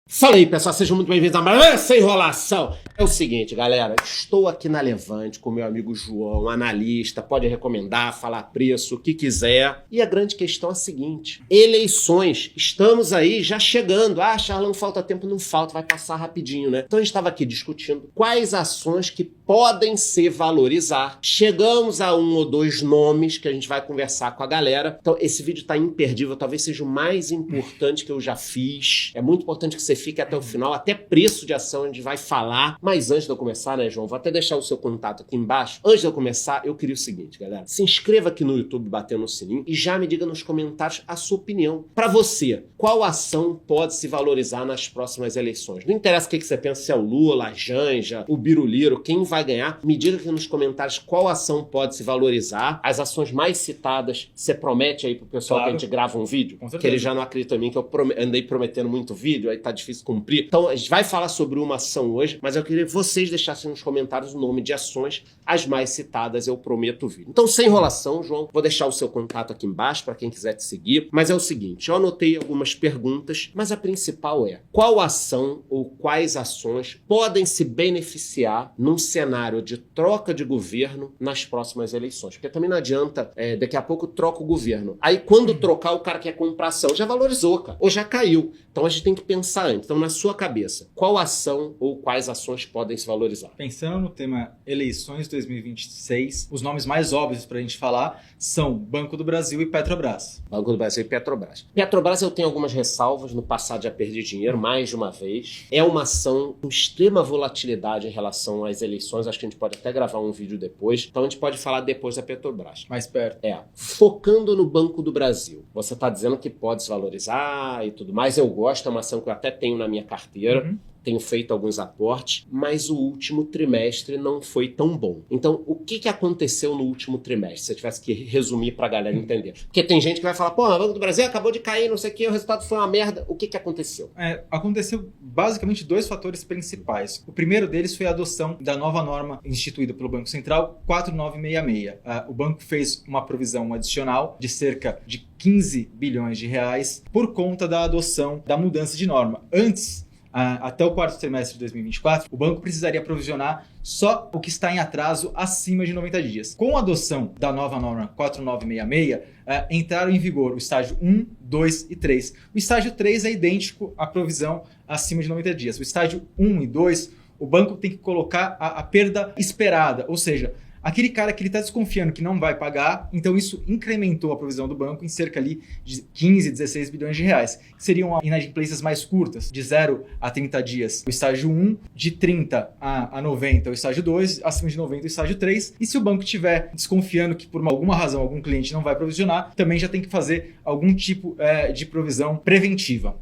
Fala aí, pessoal, sejam muito bem-vindos a mais essa enrolação. É o seguinte, galera, estou aqui na Levante com meu amigo João, analista, pode recomendar, falar preço, o que quiser. E a grande questão é a seguinte, eleições, estamos aí já chegando. Ah, Charlão, falta tempo, não falta, vai passar rapidinho, né? Então a gente estava aqui discutindo quais ações que podem se valorizar. Chegamos a um ou dois nomes que a gente vai conversar com a galera. Então esse vídeo está imperdível, talvez seja o mais importante que eu já fiz. É muito importante que você fique até o final, até preço de ação a gente vai falar. Mas antes de eu começar, né, João, vou até deixar o seu contato aqui embaixo. Antes de eu começar, eu queria o seguinte, galera. Se inscreva aqui no YouTube, batendo no sininho e já me diga nos comentários a sua opinião. Para você, qual ação pode se valorizar nas próximas eleições? Não interessa o que você pensa, se é o Lula, a Janja, o Biruliro, quem vai ganhar. Me diga aqui nos comentários qual ação pode se valorizar. As ações mais citadas, você promete aí pro pessoal que a gente grava um vídeo? Que ele já não acredita em mim, que eu andei prometendo muito vídeo, aí tá difícil cumprir. Então a gente vai falar sobre uma ação hoje, mas eu queria que vocês deixassem nos comentários o nome de ações, as mais citadas, eu prometo o vídeo. Então, sem enrolação, João, vou deixar o seu contato aqui embaixo para quem quiser te seguir, mas é o seguinte, eu anotei algumas perguntas, mas a principal é, qual ação ou quais ações podem se beneficiar num cenário de troca de governo nas próximas eleições? Porque também não adianta, daqui a pouco troca o governo. Aí quando trocar, o cara quer comprar ação, já valorizou, cara, ou já caiu. Então a gente tem que pensar antes. Então, na sua cabeça, qual ação ou quais ações podem se valorizar? Pensando no tema eleições 2026, os nomes mais óbvios para a gente falar são Banco do Brasil e Petrobras. Banco do Brasil e Petrobras. Petrobras eu tenho algumas ressalvas, no passado já perdi dinheiro mais de uma vez. É uma ação com extrema volatilidade em relação às eleições, acho que a gente pode até gravar um vídeo depois, então a gente pode falar depois da Petrobras. Mais perto. Focando no Banco do Brasil, você está dizendo que pode se valorizar e tudo mais, eu gosto, é uma ação que eu até tenho na minha carteira, tenho feito alguns aportes, mas o último trimestre não foi tão bom. Então, o que aconteceu no último trimestre? Se eu tivesse que resumir para a galera entender. Porque tem gente que vai falar, pô, o Banco do Brasil acabou de cair, não sei o que, o resultado foi uma merda. O que aconteceu? Aconteceu basicamente dois fatores principais. O primeiro deles foi a adoção da nova norma instituída pelo Banco Central, 4966. O banco fez uma provisão adicional de cerca de 15 bilhões de reais por conta da adoção da mudança de norma. Antes, até o quarto trimestre de 2024, o banco precisaria provisionar só o que está em atraso acima de 90 dias. Com a adoção da nova norma 4966, entraram em vigor o estágio 1, 2 e 3. O estágio 3 é idêntico à provisão acima de 90 dias. O estágio 1 e 2, o banco tem que colocar a perda esperada, ou seja, aquele cara que ele está desconfiando que não vai pagar, então isso incrementou a provisão do banco em cerca ali de 15, 16 bilhões de reais. Seriam inadimplências mais curtas, de 0 a 30 dias, o estágio 1, de 30 a 90 o estágio 2, acima de 90 o estágio 3. E se o banco estiver desconfiando que por alguma razão algum cliente não vai provisionar, também já tem que fazer algum tipo de provisão preventiva.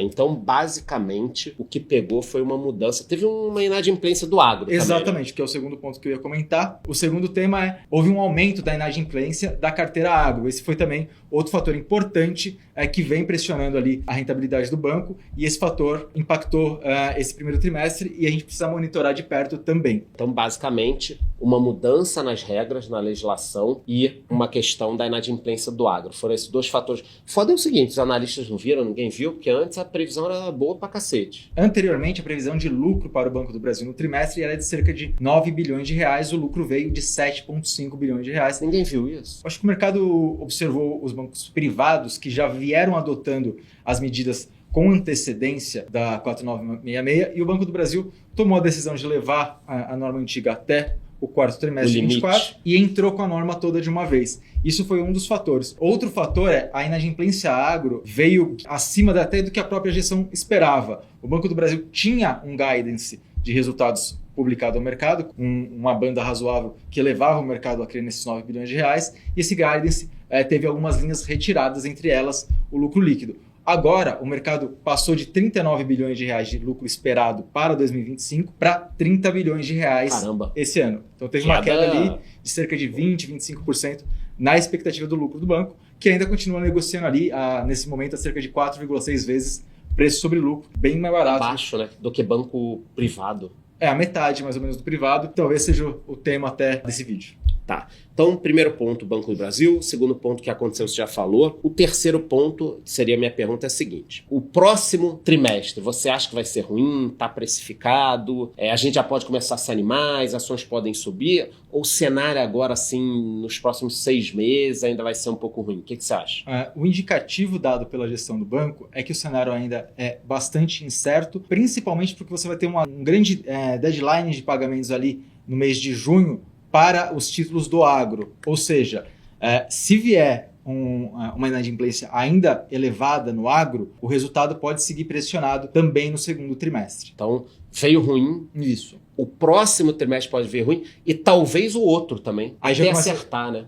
Então, basicamente, o que pegou foi uma mudança. Teve uma inadimplência do agro. Exatamente, também, né? Que é o segundo ponto que eu ia comentar. O segundo tema houve um aumento da inadimplência da carteira agro. Esse foi também outro fator importante que vem pressionando ali a rentabilidade do banco. E esse fator impactou esse primeiro trimestre e a gente precisa monitorar de perto também. Então, basicamente, uma mudança nas regras, na legislação e uma questão da inadimplência do agro. Foram esses dois fatores. Foda é o seguinte, os analistas não viram, ninguém viu, porque antes a previsão era boa pra cacete. Anteriormente, a previsão de lucro para o Banco do Brasil no trimestre era de cerca de 9 bilhões de reais, o lucro veio de 7,5 bilhões de reais. Ninguém viu isso. Acho que o mercado observou os bancos privados que já vieram adotando as medidas com antecedência da 4966 e o Banco do Brasil tomou a decisão de levar a norma antiga até o quarto trimestre de 2024 e entrou com a norma toda de uma vez. Isso foi um dos fatores. Outro fator é a inadimplência agro veio acima até do que a própria gestão esperava. O Banco do Brasil tinha um guidance de resultados publicado ao mercado, uma banda razoável que levava o mercado a crer nesses 9 bilhões de reais, e esse guidance teve algumas linhas retiradas, entre elas o lucro líquido. Agora, o mercado passou de 39 bilhões de reais de lucro esperado para 2025 para 30 bilhões de reais esse ano. Então teve uma queda ali de cerca de 20, 25% na expectativa do lucro do banco, que ainda continua negociando ali, nesse momento, a cerca de 4,6 vezes preço sobre lucro, bem mais barato. Baixo, né? Do que banco privado. A metade, mais ou menos, do privado. Talvez seja o tema até desse vídeo. Tá. Então, primeiro ponto, Banco do Brasil. Segundo ponto, que aconteceu, você já falou. O terceiro ponto, seria a minha pergunta, é a seguinte. O próximo trimestre, você acha que vai ser ruim? Está precificado? A gente já pode começar a se animar? As ações podem subir? Ou o cenário agora, assim, nos próximos 6 meses, ainda vai ser um pouco ruim? O que você acha? O indicativo dado pela gestão do banco é que o cenário ainda é bastante incerto, principalmente porque você vai ter um grande deadline de pagamentos ali no mês de junho para os títulos do agro. Ou seja, se vier uma inadimplência ainda elevada no agro, o resultado pode seguir pressionado também no segundo trimestre. Então, veio ruim. Isso. O próximo trimestre pode vir ruim e talvez o outro também. Aí até acertar, né?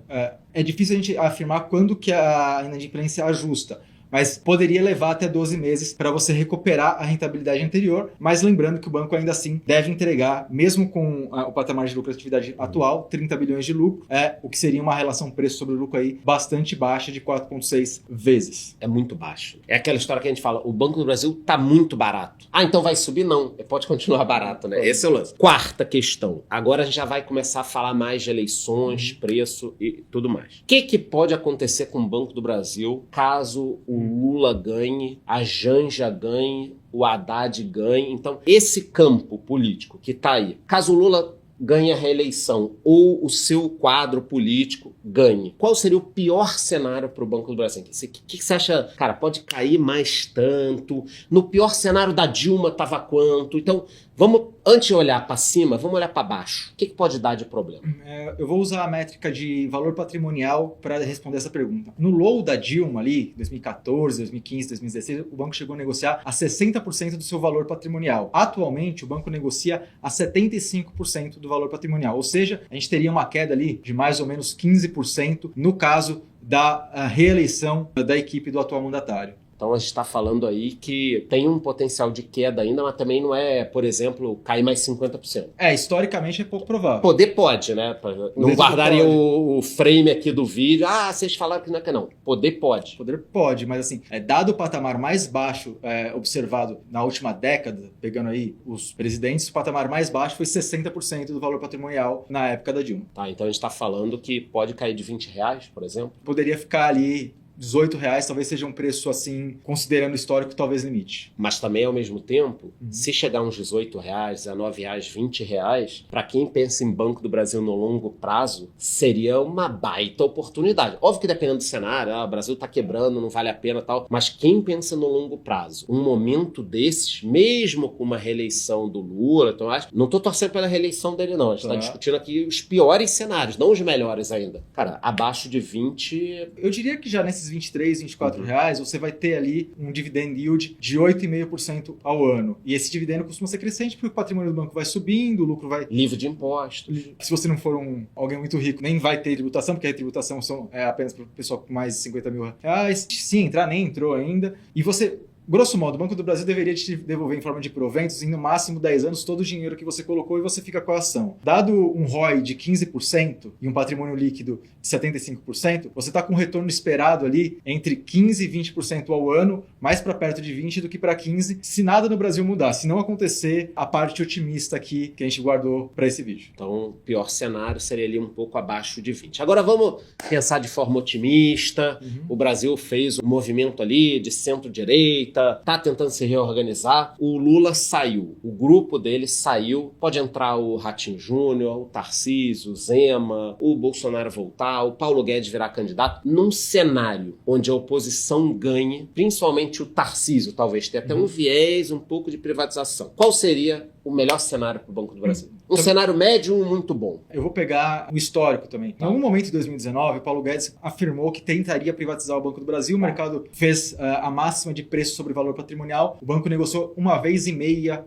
É difícil a gente afirmar quando que a inadimplência ajusta. Mas poderia levar até 12 meses para você recuperar a rentabilidade anterior, mas lembrando que o banco ainda assim deve entregar, mesmo com o patamar de lucratividade atual, 30 bilhões de lucro, o que seria uma relação preço sobre lucro aí bastante baixa de 4,6 vezes. É muito baixo. É aquela história que a gente fala, o Banco do Brasil tá muito barato. Então vai subir? Não. Pode continuar barato, né? Esse é o lance. Quarta questão. Agora a gente já vai começar a falar mais de eleições, preço e tudo mais. O que pode acontecer com o Banco do Brasil caso o Lula ganhe, a Janja ganhe, o Haddad ganhe? Então, esse campo político que tá aí, caso o Lula ganhe a reeleição ou o seu quadro político ganhe, qual seria o pior cenário para o Banco do Brasil? O que você acha, cara, pode cair mais tanto? No pior cenário da Dilma tava quanto? Então, vamos, antes de olhar para cima, vamos olhar para baixo. O que pode dar de problema? Eu vou usar a métrica de valor patrimonial para responder essa pergunta. No low da Dilma ali, 2014, 2015, 2016, o banco chegou a negociar a 60% do seu valor patrimonial. Atualmente, o banco negocia a 75% do valor patrimonial. Ou seja, a gente teria uma queda ali de mais ou menos 15% no caso da reeleição da equipe do atual mandatário. Então a gente está falando aí que tem um potencial de queda ainda, mas também não é, por exemplo, cair mais 50%. Historicamente é pouco provável. Poder pode, né? Não guardarem o frame aqui do vídeo. Vocês falaram que não é que não. Poder pode. Poder pode, mas assim, dado o patamar mais baixo observado na última década, pegando aí os presidentes, o patamar mais baixo foi 60% do valor patrimonial na época da Dilma. Tá, então a gente está falando que pode cair de R$20, por exemplo? Poderia ficar ali R$18 talvez seja um preço assim, considerando o histórico, talvez limite. Mas também, ao mesmo tempo, se chegar uns R$18, R$19, R$20, para quem pensa em Banco do Brasil no longo prazo, seria uma baita oportunidade. Óbvio que dependendo do cenário, o Brasil tá quebrando, não vale a pena e tal, mas quem pensa no longo prazo, um momento desses, mesmo com uma reeleição do Lula, então, não tô torcendo pela reeleição dele não, a gente tá discutindo aqui os piores cenários, não os melhores ainda. Cara, abaixo de 20... Eu diria que já nesses 23, 24 reais, você vai ter ali um dividend yield de 8,5% ao ano. E esse dividendo costuma ser crescente porque o patrimônio do banco vai subindo, o lucro vai... livre de impostos. Se você não for alguém muito rico, nem vai ter tributação, porque a tributação é apenas para o pessoal com mais de 50 mil reais. Se entrar, nem entrou ainda. E você... Grosso modo, o Banco do Brasil deveria te devolver em forma de proventos em no máximo 10 anos todo o dinheiro que você colocou e você fica com a ação. Dado um ROI de 15% e um patrimônio líquido de 75%, você está com um retorno esperado ali entre 15% e 20% ao ano, mais para perto de 20% do que para 15%, se nada no Brasil mudar, se não acontecer a parte otimista aqui que a gente guardou para esse vídeo. Então, o pior cenário seria ali um pouco abaixo de 20%. Agora vamos pensar de forma otimista. O Brasil fez um movimento ali de centro-direita, tá tentando se reorganizar. O Lula saiu, o grupo dele saiu. Pode entrar o Ratinho Júnior, o Tarcísio, o Zema, o Bolsonaro voltar, o Paulo Guedes virar candidato. Num cenário onde a oposição ganhe, principalmente o Tarcísio, talvez tenha até um viés, um pouco de privatização. Qual seria o melhor cenário para o Banco do Brasil? Um cenário médio, um muito bom. Eu vou pegar o histórico também. Em algum momento em 2019, o Paulo Guedes afirmou que tentaria privatizar o Banco do Brasil. O mercado fez a máxima de preço sobre valor patrimonial. O banco negociou 1,5 vezes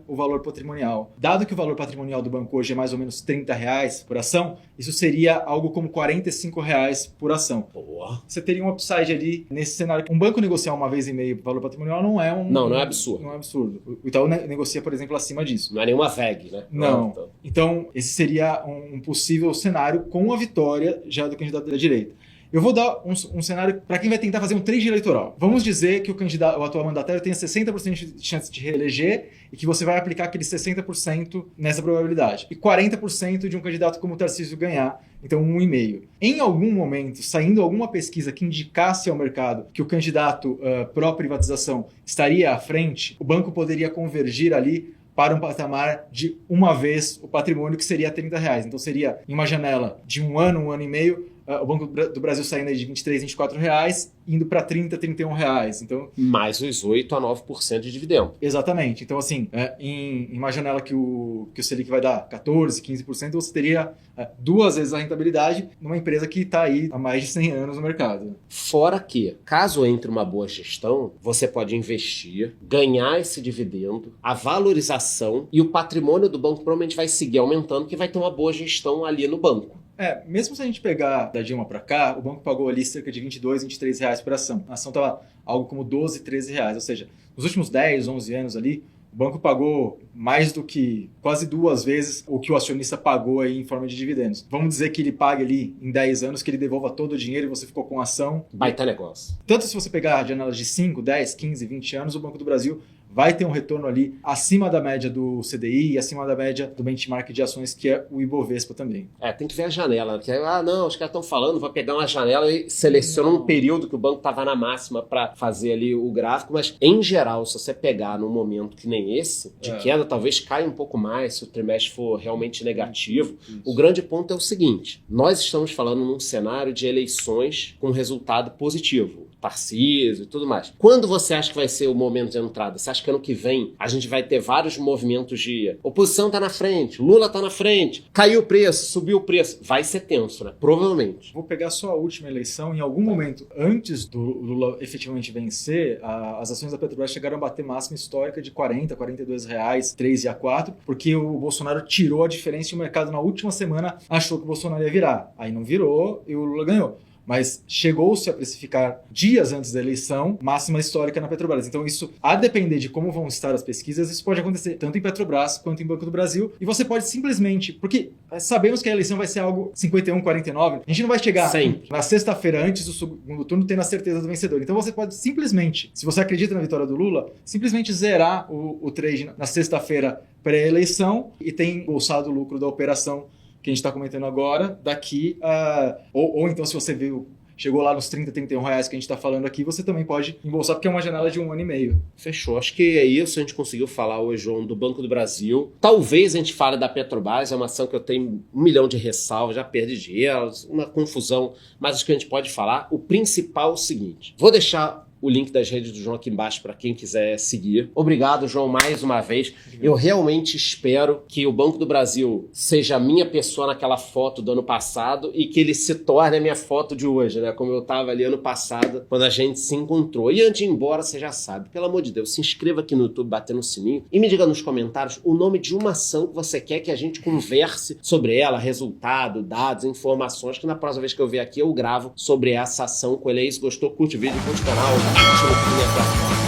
o valor patrimonial. Dado que o valor patrimonial do banco hoje é mais ou menos R$30 por ação, isso seria algo como R$45 por ação. Boa. Você teria um upside ali nesse cenário. Um banco negociar 1,5 vezes o valor patrimonial não é não é absurdo. Não é absurdo. O Itaú negocia, por exemplo, acima disso. Não é nenhuma VEG, né? Não. Então, esse seria um possível cenário com a vitória já do candidato da direita. Eu vou dar um cenário para quem vai tentar fazer um trade eleitoral. Vamos dizer que o atual mandatário tenha 60% de chance de reeleger e que você vai aplicar aqueles 60% nessa probabilidade. E 40% de um candidato como o Tarcísio ganhar, então 1,5. Em algum momento, saindo alguma pesquisa que indicasse ao mercado que o candidato pró-privatização estaria à frente, o banco poderia convergir ali para um patamar de uma vez o patrimônio, que seria R$30. Então seria em uma janela de um ano e meio, o Banco do Brasil saindo aí de R$23, R$24, indo para R$30, R$31. Então, mais os 8 a 9% de dividendo. Exatamente. Então, assim, em uma janela que o Selic vai dar 14%, 15%, você teria 2 vezes a rentabilidade numa empresa que está aí há mais de 100 anos no mercado. Fora que, caso entre uma boa gestão, você pode investir, ganhar esse dividendo, a valorização e o patrimônio do banco provavelmente vai seguir aumentando, porque vai ter uma boa gestão ali no banco. Mesmo se a gente pegar da Dilma para cá, o banco pagou ali cerca de R$22, R$23 por ação. A ação estava algo como R$12, R$13. Ou seja, nos últimos 10, 11 anos ali, o banco pagou mais do que quase 2 vezes o que o acionista pagou aí em forma de dividendos. Vamos dizer que ele pague ali em 10 anos, que ele devolva todo o dinheiro e você ficou com a ação. Baita negócio. Tanto se você pegar janelas de 5, 10, 15, 20 anos, o Banco do Brasil vai ter um retorno ali acima da média do CDI e acima da média do benchmark de ações, que é o Ibovespa também. Tem que ver a janela. Porque, não, os caras estão falando, vai pegar uma janela e seleciona um período que o banco estava na máxima para fazer ali o gráfico, mas em geral, se você pegar num momento que nem esse, de queda, talvez caia um pouco mais se o trimestre for realmente negativo. Isso. O grande ponto é o seguinte, nós estamos falando num cenário de eleições com resultado positivo. Tarcísio e tudo mais. Quando você acha que vai ser o momento de entrada? Você acha que ano que vem a gente vai ter vários movimentos de oposição tá na frente, Lula tá na frente, caiu o preço, subiu o preço? Vai ser tenso, né? Provavelmente. Vou pegar só a última eleição. Em algum momento, antes do Lula efetivamente vencer, as ações da Petrobras chegaram a bater máxima histórica de R$40, R$42, 3 e a 4, porque o Bolsonaro tirou a diferença e o mercado na última semana achou que o Bolsonaro ia virar. Aí não virou e o Lula ganhou. Mas chegou-se a precificar dias antes da eleição máxima histórica na Petrobras. Então isso, a depender de como vão estar as pesquisas, isso pode acontecer tanto em Petrobras quanto em Banco do Brasil. E você pode simplesmente, porque sabemos que a eleição vai ser algo 51-49, a gente não vai chegar na sexta-feira antes do segundo turno tendo a certeza do vencedor. Então você pode simplesmente, se você acredita na vitória do Lula, simplesmente zerar o trade na sexta-feira pré-eleição e tem embolsado o lucro da operação que a gente está comentando agora, daqui a... Ou então, se você viu, chegou lá nos R$30, R$31 que a gente está falando aqui, você também pode embolsar, porque é uma janela de 1 ano e meio. Fechou. Acho que é isso. A gente conseguiu falar hoje, João, do Banco do Brasil. Talvez a gente fale da Petrobras, é uma ação que eu tenho 1 milhão de ressalvas, já perdi dinheiro, uma confusão, mas acho que a gente pode falar. O principal é o seguinte, vou deixar o link das redes do João aqui embaixo para quem quiser seguir. Obrigado, João, mais uma vez. Eu realmente espero que o Banco do Brasil seja a minha pessoa naquela foto do ano passado e que ele se torne a minha foto de hoje, né? Como eu estava ali ano passado, quando a gente se encontrou. E antes de ir embora, você já sabe, pelo amor de Deus, se inscreva aqui no YouTube, batendo no sininho e me diga nos comentários o nome de uma ação que você quer que a gente converse sobre ela, resultado, dados, informações, que na próxima vez que eu vier aqui eu gravo sobre essa ação com ele aí. Se gostou, curte o vídeo, curte o canal. Show,